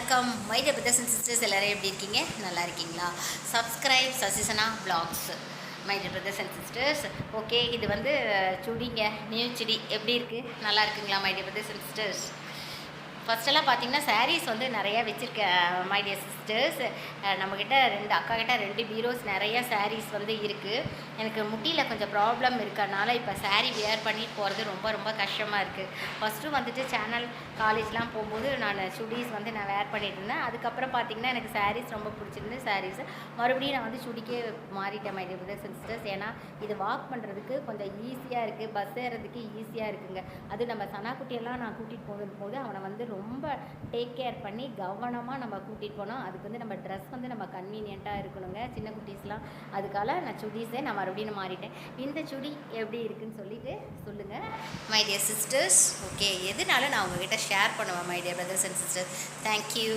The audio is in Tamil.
வணக்கம் my dear brothers and sisters, எல்லோரும் எப்படி இருக்கீங்க? நல்லா இருக்கீங்களா? சப்ஸ்கிரைப் சசிசனா vlogs my dear brothers and sisters. Okay, இது வந்து சுடிங்க, நியூ சுடி எப்படி இருக்குது? நல்லா இருக்குங்களா my dear brothers and sisters? ஃபஸ்ட்டெல்லாம் பார்த்தீங்கன்னா சாரீஸ் வந்து நிறையா வச்சுருக்கேன் மை டியர் சிஸ்டர்ஸ். நம்மக்கிட்ட அக்காக்கிட்ட 2 பீரோஸ் நிறையா சாரீஸ் வந்து இருக்குது. எனக்கு முட்டியில் கொஞ்சம் ப்ராப்ளம் இருக்கறனால இப்போ சாரீ வியர் பண்ணிட்டு போகிறது ரொம்ப ரொம்ப கஷ்டமாக இருக்குது. ஃபஸ்ட்டு வந்துட்டு சேனல் காலேஜ்லாம் போகும்போது நான் சுடிஸ் வந்து நான் வேர் பண்ணிட்டு இருந்தேன். அதுக்கப்புறம் பார்த்திங்கன்னா எனக்கு சாரீஸ் ரொம்ப பிடிச்சிருந்து சாரீஸ் மறுபடியும் நான் வந்து சுடிக்கே மாறிட்டேன் my dear brothers and sisters. ஏன்னா இது வாக் பண்ணுறதுக்கு கொஞ்சம் ஈஸியாக இருக்குது, பஸ் ஏறதுக்கு ஈஸியாக இருக்குங்க. அது நம்ம சனாக்குட்டியெல்லாம் நான் கூட்டிகிட்டு போகும்போது அவனை வந்து ரொம்ப டேக் கேர் பண்ணி கவனமாக நம்ம கூட்டிகிட்டு போனோம். அதுக்கு வந்து நம்ம ட்ரெஸ் வந்து நம்ம கன்வீனியண்ட்டாக இருக்கணுங்க, சின்ன குட்டீஸ்லாம். அதுக்காக நான் சுடிஸே நான் மறுபடியும் மாறிட்டேன். இந்த சுடி எப்படி இருக்குன்னு சொல்லிட்டு சொல்லுங்கள் மை டியர் சிஸ்டர்ஸ். ஓகே, எதுனாலும் நான் உங்ககிட்ட ஷேர் பண்ணுவேன் my dear brothers and sisters. Thank you.